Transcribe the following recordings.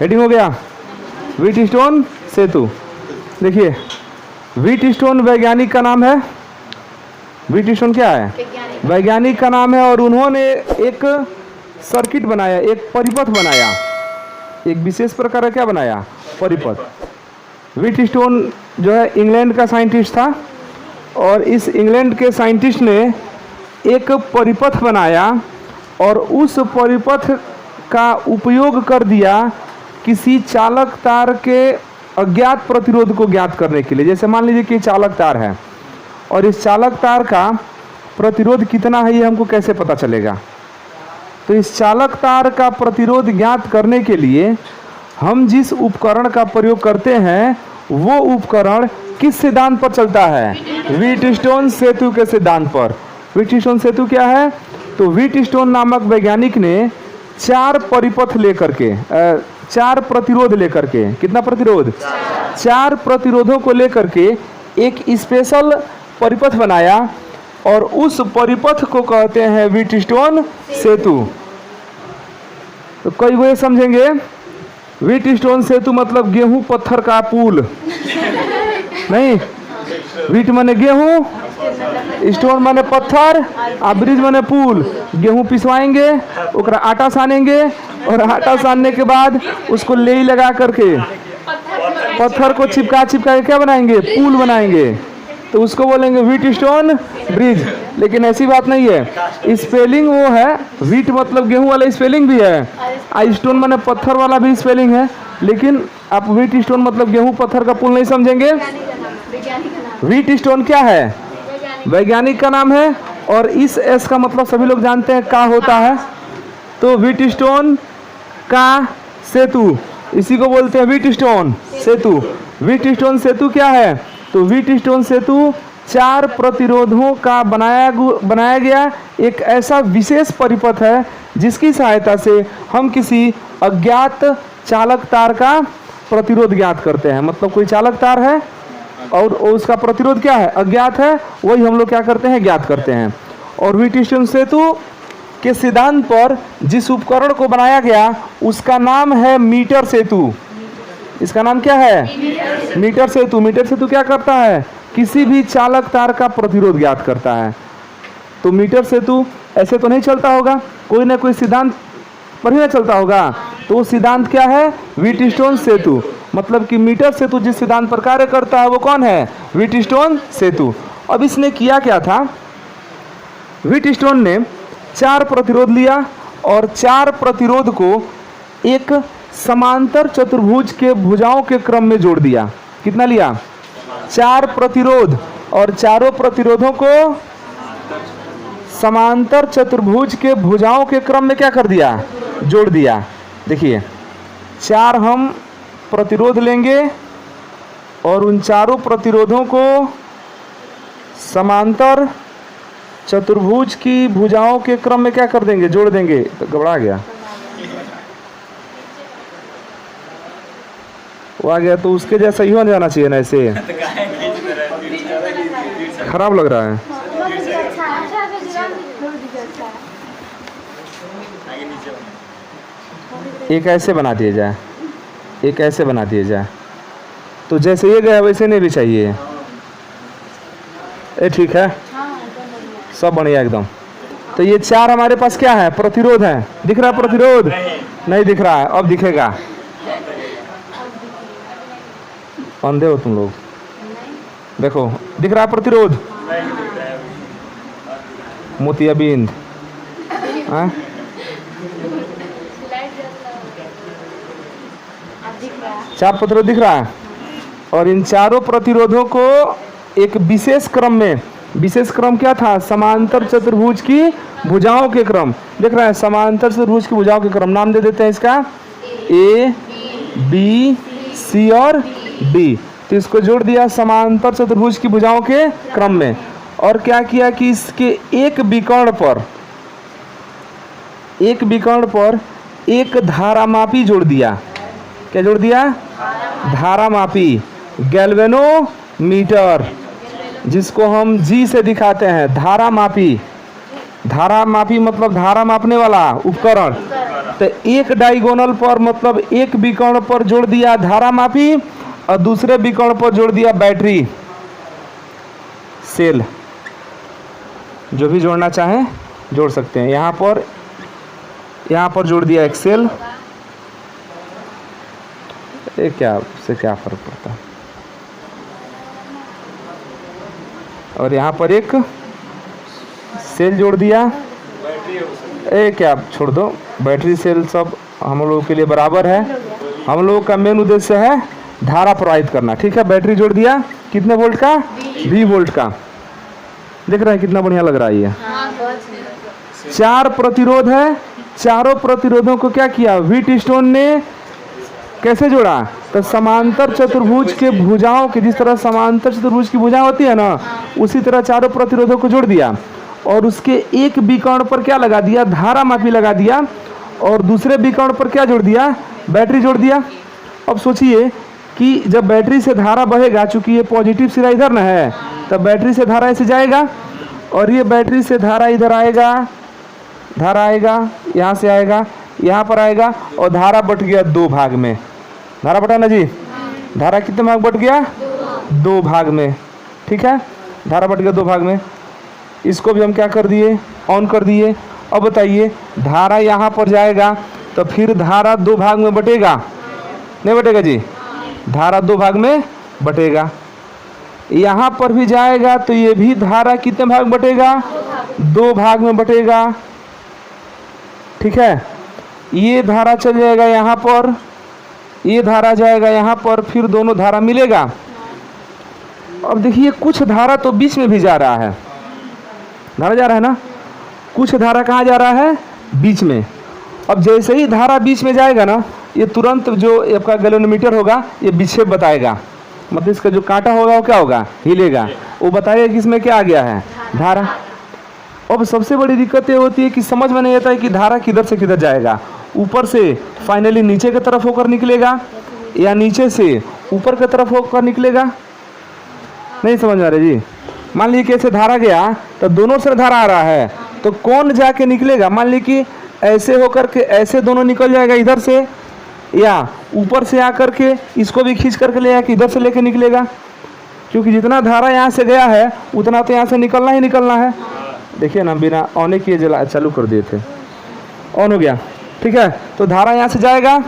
Heading हो गया, Wheatstone सेतु। देखिए, व्हीटस्टोन वैज्ञानिक का नाम है, व्हीटस्टोन क्या है? वैज्ञानिक का नाम है। और उन्होंने एक सर्किट बनाया, एक परिपथ बनाया, एक विशेष प्रकार का क्या बनाया? परिपथ। व्हीटस्टोन जो है इंग्लैंड का साइंटिस्ट था, और इस इंग्लैंड के साइंटिस्ट ने एक परिपथ बनाया और उस परिपथ का उपयोग कर दिया किसी चालक तार के अज्ञात प्रतिरोध को ज्ञात करने के लिए। जैसे मान लीजिए कि चालक तार है और इस चालक तार का प्रतिरोध कितना है ये हमको कैसे पता चलेगा? तो इस चालक तार का प्रतिरोध ज्ञात करने के लिए हम जिस उपकरण का प्रयोग करते हैं वो उपकरण किस सिद्धांत पर चलता है? व्हीटस्टोन सेतु के सिद्धांत पर। व्हीटस्टोन सेतु क्या है? तो व्हीटस्टोन नामक वैज्ञानिक ने 4 परिपथ लेकर के 4 प्रतिरोध लेकर के, कितना प्रतिरोध? 4 प्रतिरोधों को लेकर के एक स्पेशल परिपथ बनाया और उस परिपथ को कहते हैं व्हीटस्टोन सेतु। तो कई वो समझेंगे व्हीटस्टोन सेतु मतलब गेहूं पत्थर का पुल, नहीं। व्हीट माने गेहूं, स्टोन माने पत्थर, आ ब्रिज माने पुल। गेहूं पिसवाएंगे, ओकरा आटा सानेंगे और आटा सानने के बाद उसको लेई लगा करके पत्थर को चिपका चिपका के क्या बनाएंगे? पुल बनाएंगे। तो उसको बोलेंगे व्हीटस्टोन ब्रिज। लेकिन ऐसी बात नहीं है, स्पेलिंग वो है, व्हीट मतलब गेहूं वाला स्पेलिंग भी है, स्टोन माने पत्थर वाला भी स्पेलिंग है, लेकिन आप व्हीटस्टोन मतलब गेहूं पत्थर का पुल नहीं समझेंगे। व्हीटस्टोन क्या है? वैज्ञानिक का नाम है। और इस एस का मतलब सभी लोग जानते हैं का होता है, तो व्हीटस्टोन का सेतु, इसी को बोलते हैं व्हीटस्टोन सेतु। व्हीटस्टोन सेतु क्या है? तो व्हीटस्टोन सेतु 4 प्रतिरोधों का बनाया गया एक ऐसा विशेष परिपथ है जिसकी सहायता से हम किसी अज्ञात चालक तार का प्रतिरोध ज्ञात करते हैं। मतलब कोई चालक तार है और उसका प्रतिरोध क्या है? अज्ञात है, वही हम लोग क्या करते हैं? ज्ञात करते हैं। और व्हीटस्टोन सेतु के सिद्धांत पर जिस उपकरण को बनाया गया उसका नाम है मीटर सेतु। इसका नाम क्या है? मीटर सेतु। मीटर सेतु क्या करता है? किसी भी चालक तार का प्रतिरोध ज्ञात करता है। तो मीटर सेतु ऐसे तो नहीं चलता होगा, कोई ना कोई सिद्धांत पर ही ना चलता होगा। तो वो सिद्धांत क्या है? व्हीटस्टोन सेतु। मतलब कि मीटर सेतु जिस सिद्धांत पर कार्य करता है वो कौन है? व्हीटस्टोन सेतु। अब इसने किया क्या था? व्हीटस्टोन ने 4 प्रतिरोध लिया और 4 प्रतिरोध को एक समांतर चतुर्भुज के भुजाओं के क्रम में जोड़ दिया। कितना लिया? 4 प्रतिरोध, और चारों प्रतिरोधों को समांतर चतुर्भुज के भुजाओं के क्रम में क्या कर दिया? जोड़ दिया। देखिए, 4 हम प्रतिरोध लेंगे और उन चारों प्रतिरोधों को समांतर चतुर्भुज की भुजाओं के क्रम में क्या कर देंगे? जोड़ देंगे। तो घबरा गया, वो आ गया तो उसके जैसा ही हो जाना चाहिए ना, ऐसे खराब लग रहा है। एक ऐसे बना दिया जाए, एक ऐसे बना दिया जाए, तो जैसे ये गया वैसे नहीं भी चाहिए। ये ठीक है, सब बढ़िया एकदम। तो ये 4 हमारे पास क्या है? प्रतिरोध है। दिख रहा है प्रतिरोध? नहीं दिख रहा है, अब दिखेगा। अंधे हो तुम लोग? देखो, दिख रहा है प्रतिरोध? मोतियाबिंद, हाँ? 4 प्रतिरोध दिख रहा है, और इन चारों प्रतिरोधों को एक विशेष क्रम में, विशेष क्रम क्या था? समांतर चतुर्भुज की भुजाओं के क्रम। देख रहा है? समांतर चतुर्भुज की भुजाओं के क्रम। नाम दे देते हैं इसका ए, बी, सी और डी। तो इसको जोड़ दिया समांतर चतुर्भुज की भुजाओं के क्रम में। और क्या किया कि इसके एक विकर्ण पर एक धारामापी जोड़ दिया। क्या जोड़ दिया? धारामापी, गैल्वेनोमीटर, जिसको हम जी से दिखाते हैं। धारामापी, धारामापी मतलब धारा मापने वाला उपकरण। तो एक डायगोनल पर मतलब एक विकर्ण पर जोड़ दिया धारा मापी और दूसरे विकर्ण पर जोड़ दिया बैटरी सेल। जो भी जोड़ना चाहें जोड़ सकते हैं। यहाँ पर जोड़ दिया एक सेल। ये क्या, उससे क्या फर्क पड़ता है। और यहाँ पर एक सेल जोड़ दिया। क्या छोड़ दो, बैटरी सेल सब हम लोगों के लिए बराबर है। हम लोगों का मेन उद्देश्य है धारा प्रवाहित करना। ठीक है, बैटरी जोड़ दिया कितने वोल्ट का, 20 वोल्ट का। देख रहे हैं कितना बढ़िया लग रहा है ये। 4 प्रतिरोध है, चारों प्रतिरोधों को क्या किया, व्हीटस्टोन ने कैसे जोड़ा, तो समांतर चतुर्भुज के भुजाओं के, जिस तरह समांतर चतुर्भुज की भुजा होती है ना, उसी तरह चारों प्रतिरोधों को जोड़ दिया और उसके एक विकर्ण पर क्या लगा दिया, धारा मापी लगा दिया और दूसरे विकर्ण पर क्या जोड़ दिया, बैटरी जोड़ दिया। अब सोचिए कि जब बैटरी से धारा बहेगा, चूंकि ये पॉजिटिव सिरा इधर ना है, तब बैटरी से धारा ऐसे जाएगा और ये बैटरी से धारा इधर आएगा, धारा आएगा यहाँ से आएगा, यहाँ पर आएगा और धारा बट गया 2 भाग में। धारा बटा ना जी, धारा कितने भाग बट गया, 2 भाग में। ठीक है, धारा बट गया 2 भाग में। इसको भी हम क्या कर दिए, ऑन कर दिए। अब बताइए धारा यहाँ पर जाएगा तो फिर धारा 2 भाग में बटेगा, नहीं बटेगा जी, धारा 2 भाग में बटेगा। यहाँ पर भी जाएगा तो ये भी धारा कितने भाग बटेगा, 2 भाग में बटेगा। ठीक है, ये धारा चल जाएगा यहाँ पर, ये धारा जाएगा यहाँ पर, फिर दोनों धारा मिलेगा। अब देखिए कुछ धारा तो बीच में भी जा रहा है, धारा जा रहा है ना, कुछ धारा कहाँ जा रहा है, बीच में। अब जैसे ही धारा बीच में जाएगा ना, ये तुरंत जो आपका गैल्वेनोमीटर होगा ये विक्षेप बताएगा, मतलब इसका जो कांटा होगा वो क्या होगा, हिलेगा, वो बताएगा कि इसमें क्या आ गया है, धारा। अब सबसे बड़ी दिक्कत ये होती है कि समझ में नहीं आता है कि धारा किधर से किधर जाएगा, ऊपर से फाइनली नीचे की तरफ होकर निकलेगा या नीचे से ऊपर की तरफ होकर निकलेगा, नहीं समझ में आ रहा जी। मान लीजिए कि ऐसे धारा गया तो दोनों से धारा आ रहा है, तो कौन जाके निकलेगा, मान लीजिए कि ऐसे होकर के ऐसे दोनों निकल जाएगा इधर से, या ऊपर से आकर के इसको भी खींच करके ले आके इधर से लेके निकलेगा, क्योंकि जितना धारा यहाँ से गया है उतना तो यहाँ से निकलना ही निकलना है। देखिए ना, बिना ऑन किए जला चालू कर दिए थे, ऑन हो गया। ठीक है, तो धारा यहाँ से जाएगा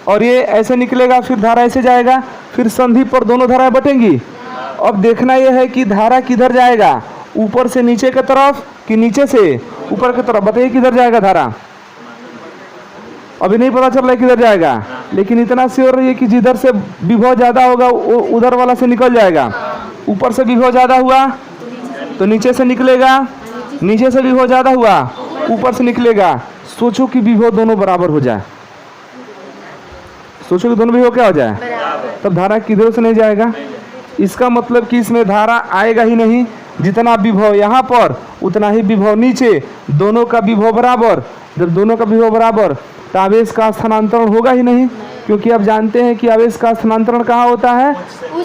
और ये ऐसे निकलेगा, फिर धारा ऐसे जाएगा, फिर संधि पर दोनों धाराएं बटेंगी। अब देखना यह है कि धारा किधर जाएगा, ऊपर से नीचे की तरफ कि नीचे से ऊपर की तरफ, बताइए किधर जाएगा धारा, अभी नहीं पता चल रहा है किधर जाएगा, लेकिन इतना श्योर है कि जिधर से विभव ज़्यादा होगा उधर वाला से निकल जाएगा। ऊपर से विभव ज़्यादा हुआ तो नीचे से निकलेगा, नीचे से विभव ज़्यादा हुआ ऊपर से निकलेगा। सोचो कि विभव दोनों बराबर हो जाए, सोचो कि दोनों विभव क्या हो जाए, तब धारा किधर से नहीं जाएगा। इसका मतलब कि इसमें धारा आएगा ही नहीं, जितना विभव यहाँ पर उतना ही विभव नीचे, दोनों का विभव बराबर। जब दोनों का विभव बराबर तो आवेश का स्थानांतरण होगा ही नहीं, क्योंकि आप जानते हैं कि आवेश का स्थानांतरण कहाँ होता है,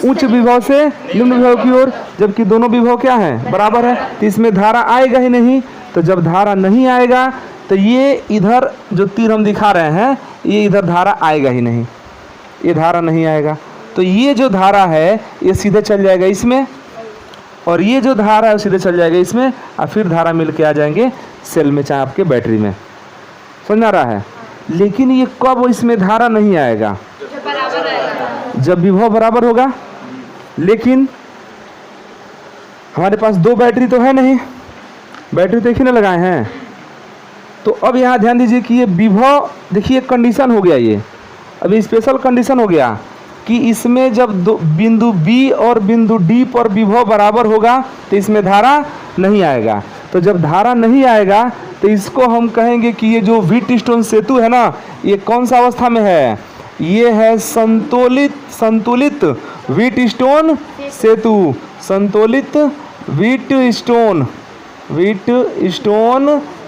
उच्च विभव से निम्न विभव की ओर, जबकि दोनों विभव क्या है, बराबर है, तो इसमें धारा आएगा ही नहीं। तो जब धारा नहीं आएगा तो ये इधर जो तीर हम दिखा रहे हैं, ये इधर धारा आएगा ही नहीं, ये धारा नहीं आएगा। तो ये जो धारा है ये सीधे चल जाएगा इसमें, और ये जो धारा है सीधे चल जाएगा इसमें, और फिर धारा मिल के आ जाएंगे सेल में, चाहे आपके बैटरी में। समझ आ रहा है। लेकिन ये कब इसमें धारा नहीं आएगा, जब विभव बराबर होगा। लेकिन हमारे पास 2 बैटरी तो है नहीं, बैटरी तो एक ही ना लगाए हैं। तो अब यहाँ ध्यान दीजिए कि ये विभव, देखिए कंडीशन हो गया, ये अभी स्पेशल कंडीशन हो गया कि इसमें जब बिंदु B और बिंदु D पर विभव बराबर होगा तो इसमें धारा नहीं आएगा। तो जब धारा नहीं आएगा तो इसको हम कहेंगे कि ये जो व्हीटस्टोन सेतु है ना, ये कौन सा अवस्था में है, ये है संतुलित व्हीटस्टोन सेतु, संतुलित व्हीटस्टोन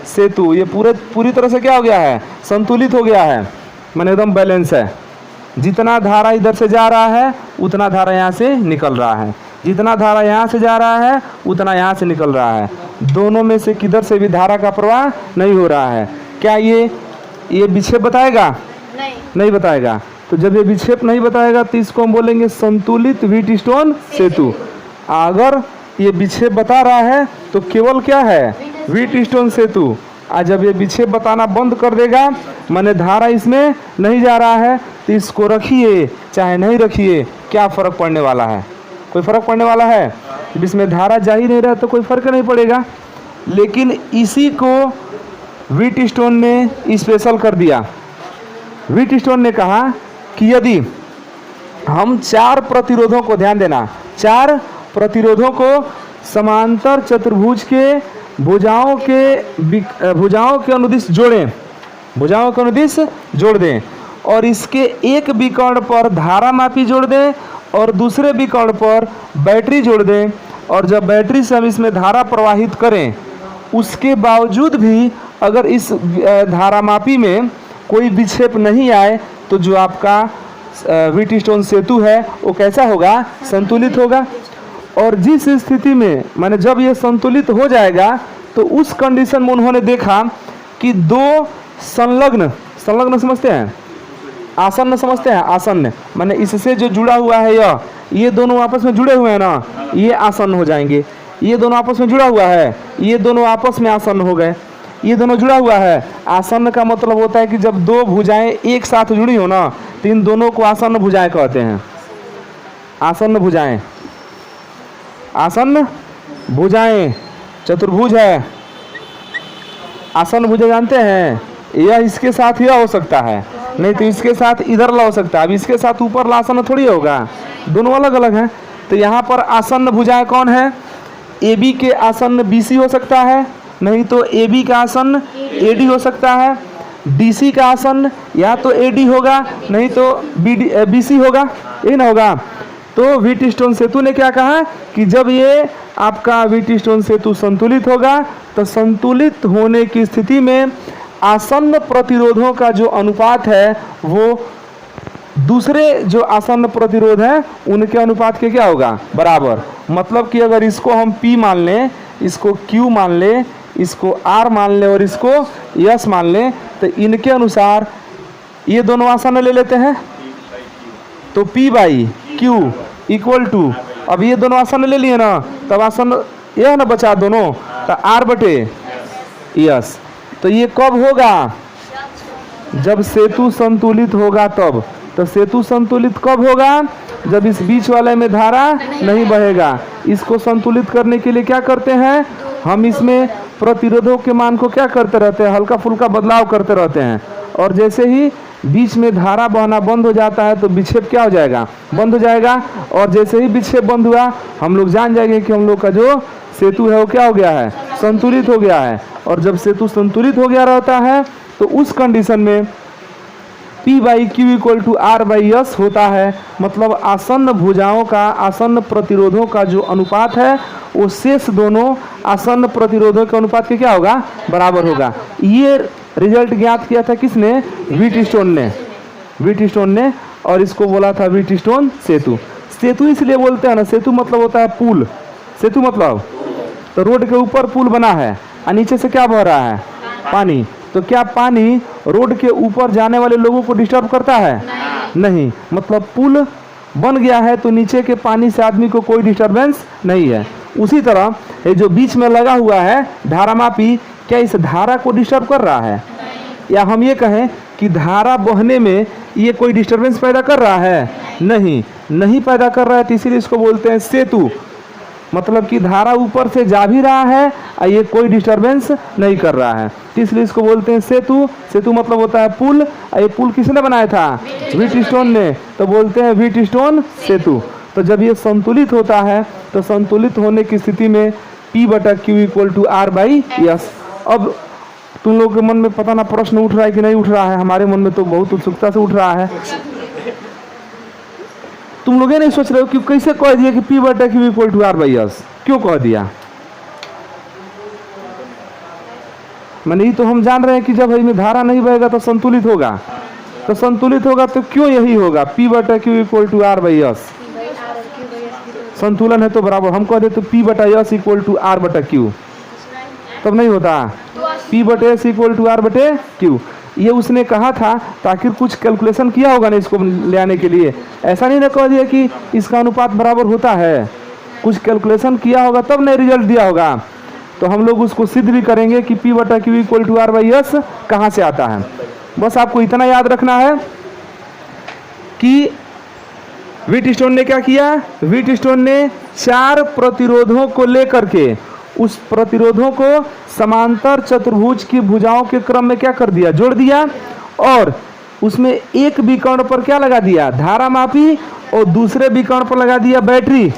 सेतु। ये पूरी तरह से क्या हो गया है, संतुलित हो गया है, माने एकदम बैलेंस है। जितना धारा इधर से जा रहा है उतना धारा यहाँ से निकल रहा है, जितना धारा यहाँ से जा रहा है उतना यहाँ से निकल रहा है। दोनों में से किधर से भी धारा का प्रवाह नहीं हो रहा है। क्या ये ये विक्षेप बताएगा? नहीं बताएगा। तो जब ये विक्षेप नहीं बताएगा तो इसको हम बोलेंगे संतुलित व्हीटस्टोन सेतु। अगर ये विक्षेप बता रहा है तो केवल क्या है? व्हीटस्टोन सेतु। आज जब ये विक्षेप बताना बंद कर देगा, माने धारा इसमें नहीं जा रहा है, तो इसको रखिए चाहे नहीं रखिए, क्या फ़र्क पड़ने वाला है? कोई फ़र्क पड़ने वाला है? जब इसमें धारा जा ही नहीं रहा तो कोई फ़र्क नहीं पड़ेगा। लेकिन इसी को व्हीटस्टोन ने स्पेशल कर दिया। व्हीटस्टोन ने कहा कि यदि हम 4 प्रतिरोधों को, ध्यान देना, 4 प्रतिरोधों को समांतर चतुर्भुज के भुजाओं के अनुदिश जोड़ें, भुजाओं के अनुदिश जोड़ दें, और इसके एक विकर्ण पर धारा मापी जोड़ दें और दूसरे विकर्ण पर बैटरी जोड़ दें, और जब बैटरी से हम इसमें धारा प्रवाहित करें, उसके बावजूद भी अगर इस धारा मापी में कोई विक्षेप नहीं आए तो जो आपका व्हीटस्टोन सेतु है वो कैसा होगा? संतुलित होगा। और जिस स्थिति में, माने जब ये संतुलित हो जाएगा, तो उस कंडीशन में उन्होंने देखा कि 2 संलग्न समझते हैं, आसन्न समझते हैं, आसन्न माने इससे जो जुड़ा हुआ है ये दोनों आपस में जुड़े हुए हैं ना, ये आसन्न हो जाएंगे। ये दोनों आपस में जुड़ा हुआ है, ये दोनों आपस में आसन्न हो गए। ये दोनों जुड़ा हुआ है। आसन्न का मतलब होता है कि जब 2 भुजाएं एक साथ जुड़ी हो ना, तो इन दोनों को आसन्न भुजाएं कहते हैं। आसन्न भुजाएं, आसन्न भुजाएं, चतुर्भुज है। आसन्न भुजा जानते हैं? यह इसके साथ यह हो सकता है, नहीं तो इसके साथ इधर ला हो सकता है। अब इसके साथ ऊपर ला आसन्न थोड़ी होगा, दोनों अलग अलग हैं। तो यहाँ पर आसन्न भुजाएं कौन है? AB के आसन्न BC हो सकता है, नहीं तो AB का आसन्न AD हो सकता है। DC का आसन्न या तो AD होगा, नहीं तो BC होगा, यही ना होगा। तो व्हीटस्टोन सेतु ने क्या कहा कि जब ये आपका व्हीटस्टोन सेतु संतुलित होगा, तो संतुलित होने की स्थिति में आसन्न प्रतिरोधों का जो अनुपात है वो दूसरे जो आसन्न प्रतिरोध है उनके अनुपात के क्या होगा? बराबर। मतलब कि अगर इसको हम P मान लें, इसको Q मान लें, इसको R मान लें और इसको S मान लें, तो इनके अनुसार ये दोनों आसन्न ले लेते हैं, तो P/Q इक्वल टू, अब ये दोनों आसन्न ले लिए ना, तब आसन्न यह ना बचा दोनों, तो R/S। तो ये कब होगा? जब सेतु संतुलित होगा तब। तो सेतु संतुलित कब होगा? जब इस बीच वाले में धारा नहीं बहेगा। इसको संतुलित करने के लिए क्या करते हैं हम? इसमें प्रतिरोधों के मान को क्या करते रहते हैं? हल्का फुल्का बदलाव करते रहते हैं। और जैसे ही बीच में धारा बहना बंद हो जाता है तो विक्षेप क्या हो जाएगा? बंद हो जाएगा। और जैसे ही विक्षेप बंद हुआ, हम लोग जान जाएंगे कि हम लोग का जो सेतु है वो क्या हो गया है? संतुलित हो गया है। और जब सेतु संतुलित हो गया रहता है तो उस कंडीशन में P/Q इक्वल टू R/S होता है। मतलब आसन्न भुजाओं का, आसन्न प्रतिरोधों का जो अनुपात है वो शेष दोनों आसन्न प्रतिरोधों के अनुपात के क्या होगा? बराबर होगा। ये रिजल्ट ज्ञात किया था किसने? व्हीटस्टोन ने। और इसको बोला था व्हीटस्टोन सेतु। सेतु इसलिए बोलते हैं ना, सेतु मतलब होता है पुल। सेतु मतलब तो रोड के ऊपर पुल बना है और नीचे से क्या बह रहा है? पानी। तो क्या पानी रोड के ऊपर जाने वाले लोगों को डिस्टर्ब करता है? नहीं। मतलब पुल बन गया है तो नीचे के पानी से आदमी को कोई डिस्टर्बेंस नहीं है। उसी तरह ये जो बीच में लगा हुआ है धारामापी, क्या इस धारा को डिस्टर्ब कर रहा है? या हम ये कहें कि धारा बहने में ये कोई डिस्टर्बेंस पैदा कर रहा है? नहीं पैदा कर रहा है। तो इसीलिए इसको बोलते हैं सेतु। मतलब कि धारा ऊपर से जा भी रहा है और ये कोई डिस्टर्बेंस नहीं कर रहा है, इसलिए इसको बोलते हैं सेतु। सेतु मतलब होता है पुल। और ये पुल किसने बनाया था? व्हीटस्टोन ने। तो बोलते हैं व्हीटस्टोन सेतु। तो जब ये संतुलित होता है तो संतुलित होने की स्थिति में P/Q इक्वल टू R/S। अब तुम लोगों के मन में पता ना प्रश्न उठ रहा है कि नहीं उठ रहा है? हमारे मन में तो बहुत उत्सुकता से उठ रहा है। तुम लोग ये नहीं सोच रहे हो कि कैसे कह दिया कि P/Q इक्वल टू R/S? क्यों कह दिया? मैंने तो हम जान रहे हैं कि जब इसमें धारा नहीं बहेगा तो संतुलित होगा। तो संतुलित होगा तो क्यों यही होगा? P/Q equal to R/S। संतुलन है तो बराबर। हम कह दे तो P/S इक्वल टू R/Q, तब नहीं होता। P/S equal to R/Q। ये उसने कहा था, तो आखिर कुछ कैलकुलेशन किया होगा ना इसको ले आने के लिए। ऐसा नहीं ना कह दिया कि इसका अनुपात बराबर होता है, कुछ कैलकुलेशन किया होगा तब नहीं रिजल्ट दिया होगा। तो हम लोग उसको सिद्ध भी करेंगे कि P बटा Q इक्वल टू R/S कहाँ से आता है। बस आपको इतना याद रखना है कि व्हीटस्टोन ने क्या किया, व्हीटस्टोन ने 4 प्रतिरोधों को लेकर के उस प्रतिरोधों को समांतर चतुर्भुज की भुजाओं के क्रम में क्या कर दिया, जोड़ दिया, और उसमें एक विकर्ण पर क्या लगा दिया, धारा मापी, और दूसरे विकर्ण पर लगा दिया बैटरी।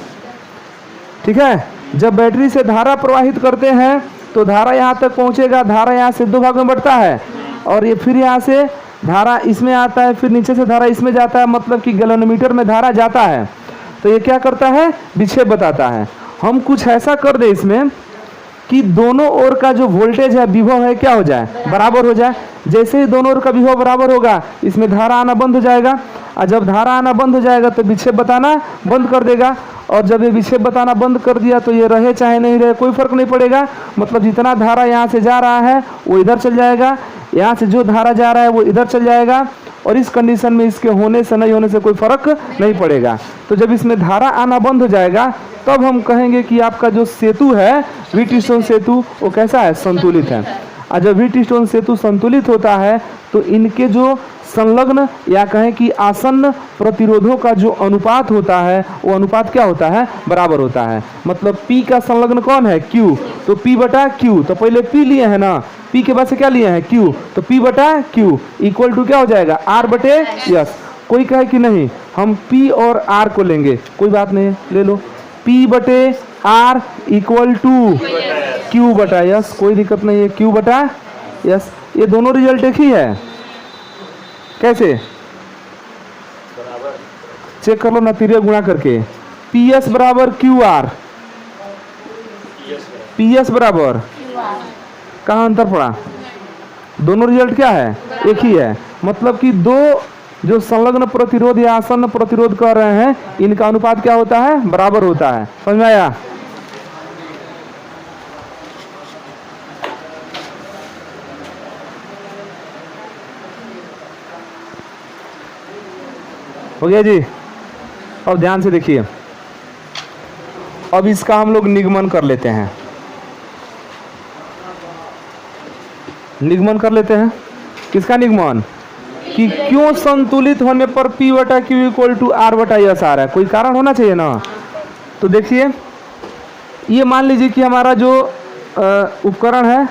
ठीक है, जब बैटरी से धारा प्रवाहित करते हैं तो धारा यहाँ तक पहुँचेगा, धारा यहाँ से 2 भाग में बढ़ता है, और ये फिर यहाँ से धारा इसमें आता है, फिर नीचे से धारा इसमें जाता है, मतलब कि गैलोमीटर में धारा जाता है। तो ये क्या करता है, विक्षेप बताता है। हम कुछ ऐसा कर दे इसमें कि दोनों ओर का जो वोल्टेज है, विभव है, क्या हो जाए, बराबर हो जाए। जैसे ही दोनों ओर का विभव बराबर होगा, इसमें धारा आना बंद हो जाएगा, और जब धारा आना बंद हो जाएगा तो विक्षेप बताना बंद कर देगा। और जब ये विक्षेप बताना बंद कर दिया तो ये रहे चाहे नहीं रहे कोई फर्क नहीं पड़ेगा, मतलब जितना धारा यहाँ से जा रहा है वो इधर चल जाएगा, यहाँ से जो धारा जा रहा है वो इधर चल जाएगा, और इस कंडीशन में इसके होने से नहीं होने से कोई फर्क नहीं पड़ेगा। तो जब इसमें धारा आना बंद हो जाएगा तब हम कहेंगे कि आपका जो सेतु है, व्हीटस्टोन सेतु, वो कैसा है, संतुलित है। और जब व्हीटस्टोन सेतु संतुलित होता है तो इनके जो संलग्न या कहें कि आसन्न प्रतिरोधों का जो अनुपात होता है वो अनुपात क्या होता है, बराबर होता है। मतलब P का संलग्न कौन है, Q, तो P बटा Q, तो पहले P लिए हैं ना, P के बाद से क्या लिए हैं, Q, तो P बटा Q इक्वल टू क्या हो जाएगा, R बटे S। कोई कहे कि नहीं हम P और R को लेंगे, कोई बात नहीं, ले लो, P बटे R इक्वल टू Q बटा S, कोई दिक्कत नहीं है, Q बटा S। ये दोनों रिजल्ट एक ही है, कैसे चेक कर लो ना, तिर्यक गुणा करके, PS बराबर QR, PS बराबर, कहाँ अंतर पड़ा, दोनों रिजल्ट क्या है, एक ही है। मतलब कि दो जो संलग्न प्रतिरोध या आसन्न प्रतिरोध कर रहे हैं, इनका अनुपात क्या होता है, बराबर होता है। समझ में आया? हो गया जी। अब ध्यान से देखिए, अब इसका हम लोग निगमन कर लेते हैं, निगमन कर लेते हैं। किसका निगमन, कि क्यों संतुलित होने पर P बटा Q इक्वल टू R बटा S आ रहा है, कोई कारण होना चाहिए ना। तो देखिए, ये मान लीजिए कि हमारा जो उपकरण है,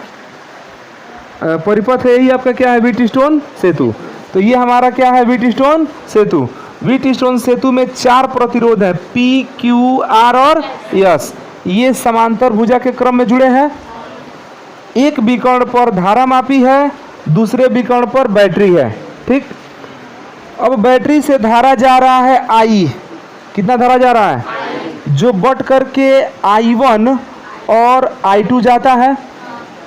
परिपथ है, यही आपका क्या है, व्हीटस्टोन सेतु। तो ये हमारा क्या है, व्हीटस्टोन सेतु। व्हीटस्टोन सेतु में 4 प्रतिरोध है, P, Q, R और S। ये समांतर भुजा के क्रम में जुड़े हैं। एक विकर्ण पर धारा मापी है, दूसरे विकर्ण पर बैटरी है। ठीक, अब बैटरी से धारा जा रहा है I, कितना धारा जा रहा है, जो बट करके I1 और I2 जाता है।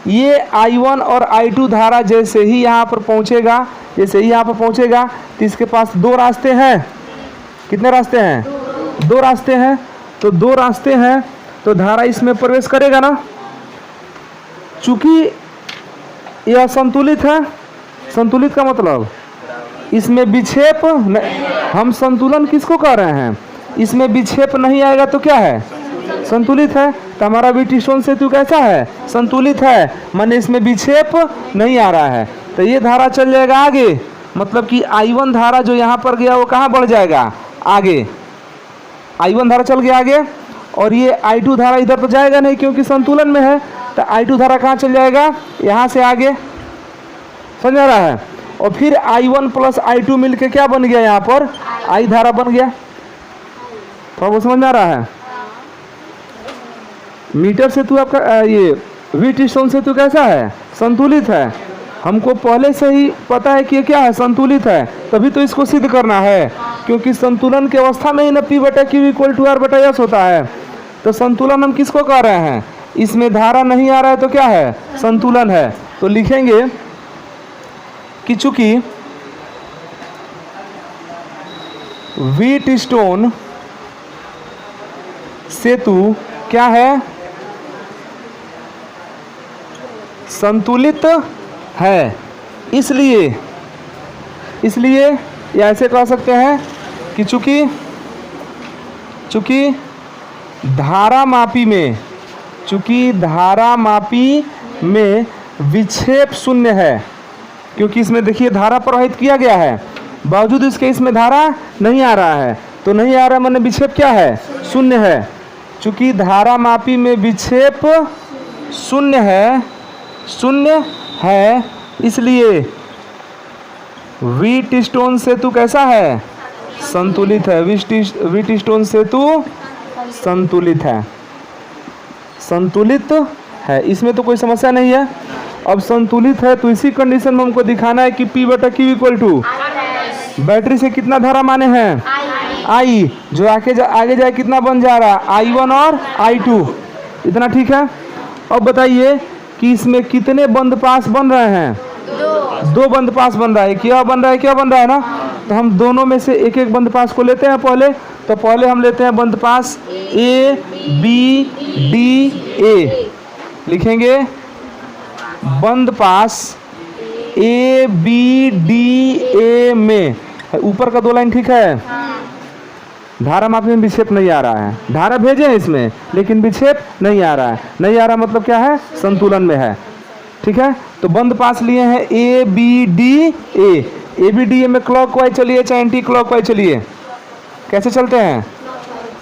ये I1 और I2 धारा जैसे ही यहाँ पर पहुँचेगा, जैसे ही यहाँ पर पहुँचेगा तो इसके पास 2 रास्ते हैं। कितने रास्ते हैं, 2 रास्ते हैं। तो 2 रास्ते हैं तो धारा इसमें प्रवेश करेगा ना। चूंकि यह संतुलित है, संतुलित का मतलब इसमें विक्षेप, हम संतुलन किसको कह रहे हैं, इसमें विक्षेप नहीं आएगा तो क्या है, संतुलित है। तो हमारा व्हीटस्टोन सेतु कैसा है, संतुलित है, माने इसमें विक्षेप नहीं आ रहा है। तो ये धारा चल जाएगा आगे, मतलब कि I1 धारा जो यहाँ पर गया वो कहाँ बढ़ जाएगा, आगे। I1 धारा चल गया आगे, और ये I2 धारा इधर तो जाएगा नहीं क्योंकि संतुलन में है। तो I2 धारा कहाँ चल जाएगा, यहाँ से आगे। समझ आ रहा है? और फिर I1 प्लस I2 मिलके क्या बन गया, यहाँ पर I धारा बन गया। थोड़ा बहुत समझ में आ रहा है? मीटर सेतु आपका, ये व्हीटस्टोन सेतु कैसा है, संतुलित है। हमको पहले से ही पता है कि ये क्या है, संतुलित है, तभी तो इसको सिद्ध करना है। क्योंकि संतुलन की अवस्था में ही ना P बटा Q इक्वल टू R बटा S होता है। तो संतुलन हम किसको कह रहे हैं, इसमें धारा नहीं आ रहा है तो क्या है, संतुलन है। तो लिखेंगे कि चूंकि व्हीटस्टोन सेतु क्या है, संतुलित है, इसलिए या ऐसे कह सकते हैं कि चूंकि धारा मापी में विक्षेप शून्य है, क्योंकि इसमें देखिए धारा प्रवाहित किया गया है, बावजूद इसके इसमें धारा नहीं आ रहा है, तो नहीं आ रहा माने विक्षेप क्या है? शून्य है। चूंकि धारा मापी में विक्षेप शून्य है, इसलिए व्हीटस्टोन सेतु कैसा है? संतुलित है। व्हीटस्टोन सेतु संतुलित है, इसमें तो कोई समस्या नहीं है। अब संतुलित है तो इसी कंडीशन में हमको दिखाना है कि P/Q इक्वल टू बैटरी से कितना धारा माने हैं? I, जो आगे जाए कितना बन जा रहा है? I1 और I2। इतना ठीक है। अब बताइए कि इसमें कितने बंद पास बन रहे हैं? 2 बंद पास बन रहा है। क्या बन रहा है ना? तो हम दोनों में से एक एक बंद पास को लेते हैं पहले। तो पहले हम लेते हैं बंद पास A B D A, लिखेंगे बंद पास A B D A में ऊपर का 2 लाइन ठीक है। धारा मापी में विक्षेप नहीं आ रहा है, धारा भेजे हैं इसमें लेकिन विक्षेप नहीं आ रहा है, मतलब क्या है? संतुलन में है। ठीक है, तो बंद पास लिए हैं A B D A में क्लॉकवाइज चलिए चाहे एंटी क्लॉकवाइज चलिए, कैसे चलते हैं?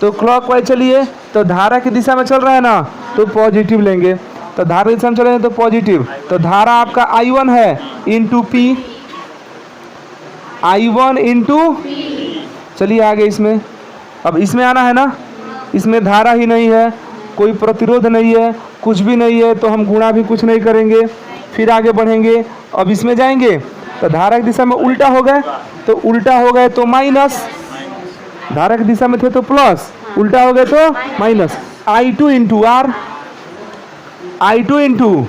तो क्लॉकवाइज चलिए तो धारा की दिशा में चल रहा है ना, तो पॉजिटिव लेंगे। तो धारा की दिशा में चलेंगे तो पॉजिटिव, तो धारा आपका I1 है इंटू P, I1 इंटू, चलिए आगे इसमें, अब इसमें आना है ना, इसमें धारा ही नहीं है, कोई प्रतिरोध नहीं है, कुछ भी नहीं है, तो हम गुणा भी कुछ नहीं करेंगे, फिर आगे बढ़ेंगे। अब इसमें जाएंगे तो धारा की दिशा में उल्टा हो गए, तो माइनस, धारा की दिशा में थे तो प्लस, उल्टा हो गए तो माइनस। I2 इंटू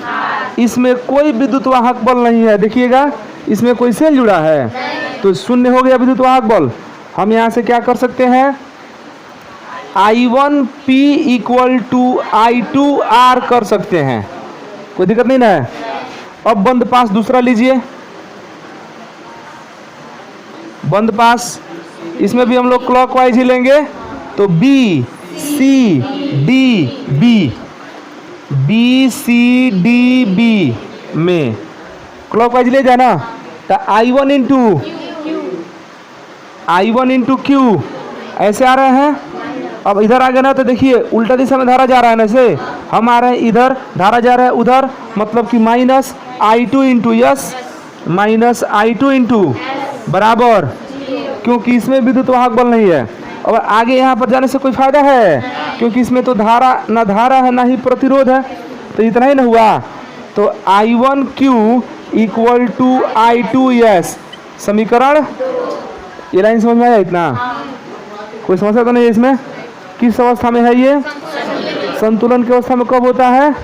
इसमें कोई विद्युत वाहक बल नहीं है, देखिएगा इसमें कोई सेल जुड़ा है, तो शून्य हो गया विद्युत वाहक बल। हम यहाँ से क्या कर सकते हैं? I1P इक्वल टू I2R कर सकते हैं, कोई दिक्कत नहीं ना है। अब बंद पास दूसरा लीजिए, बंद पास, इसमें भी हम लोग क्लॉकवाइज ही लेंगे, तो B C D B में क्लॉकवाइज ले जाना, तो I1 इंटू Q ऐसे आ रहे हैं। अब इधर आ गए ना, तो देखिए उल्टा दिशा में धारा जा रहा है ना, से हम आ रहे हैं इधर, धारा जा रहा है उधर, मतलब कि माइनस I2 इंटू बराबर, क्योंकि इसमें विद्युत वाहक बल नहीं है। और आगे यहाँ पर जाने से कोई फायदा है, क्योंकि इसमें तो धारा है ना ही प्रतिरोध है, तो इतना ही ना हुआ। तो I1Q इक्वल टू I2S, समीकरण, ये लाइन समझ में आया? इतना कोई समस्या तो नहीं है इसमें? किस अवस्था में है ये? संतुलन की अवस्था में कब होता है?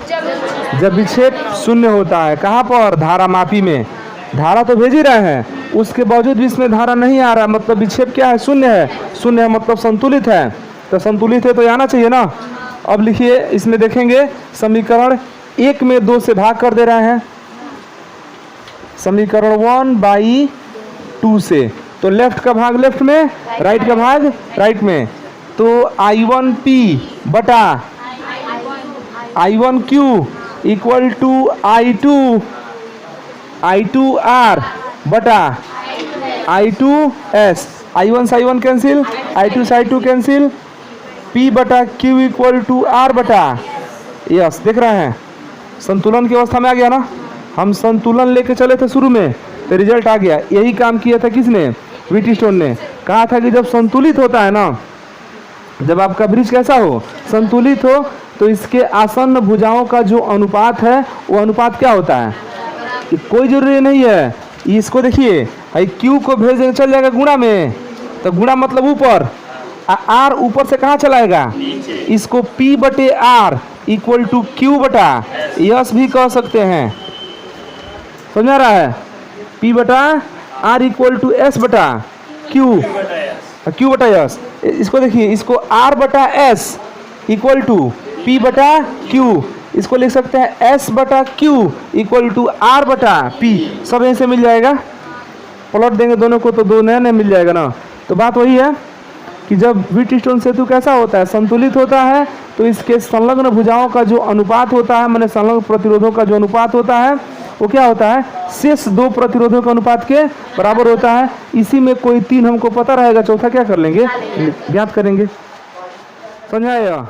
जब विक्षेप शून्य होता है। कहाँ पर? धारा मापी में। धारा तो भेज ही रहे हैं, उसके बावजूद भी इसमें धारा नहीं आ रहा, मतलब विक्षेप क्या है? शून्य है, मतलब संतुलित है। तो संतुलित है तो आना चाहिए ना। अब लिखिए, इसमें देखेंगे समीकरण 1 में 2 से भाग कर दे रहे हैं, समीकरण 1/2 से, तो लेफ्ट का भाग लेफ्ट में, राइट का भाग राइट में, तो I1P बटा I1Q इक्वल टू I2R बटा I2S, I1 से I1 कैंसिल, I2 से I2 कैंसिल, P बटा Q इक्वल टू R बटा यस। देख रहे हैं संतुलन की अवस्था में आ गया ना। हम संतुलन लेके चले थे शुरू में, तो रिजल्ट आ गया। यही काम किया था किसने? व्हीटस्टोन ने। कहा था कि जब संतुलित होता है ना, जब आपका ब्रिज कैसा हो? संतुलित हो, तो इसके आसन्न भुजाओं का जो अनुपात है, वो अनुपात क्या होता है? कोई जरूरी नहीं है। इसको देखिए, Q को भेज देने चल जाएगा गुणा में, तो गुणा मतलब ऊपर, R ऊपर से कहाँ चलाएगा? इसको P बटे R इक्वल टू Q बटा यस भी कह सकते हैं। समझ आ रहा है? P बटा R इक्वल टू S बटा Q बटा यस। इसको देखिए, इसको R बटा S इक्वल टू P बटा Q, इसको लिख सकते हैं S/Q इक्वल टू R/P। सब यहीं से मिल जाएगा, प्लॉट देंगे दोनों को तो दो नया नया मिल जाएगा ना। तो बात वही है कि जब व्हीटस्टोन सेतु कैसा होता है, संतुलित होता है, तो इसके संलग्न भुजाओं का जो अनुपात होता है, माने संलग्न प्रतिरोधों का जो अनुपात होता है वो क्या होता है, शेष दो प्रतिरोधों के अनुपात के बराबर होता है। इसी में कोई तीन हमको पता रहेगा, चौथा क्या कर लेंगे, ज्ञात करेंगे। समझाएगा?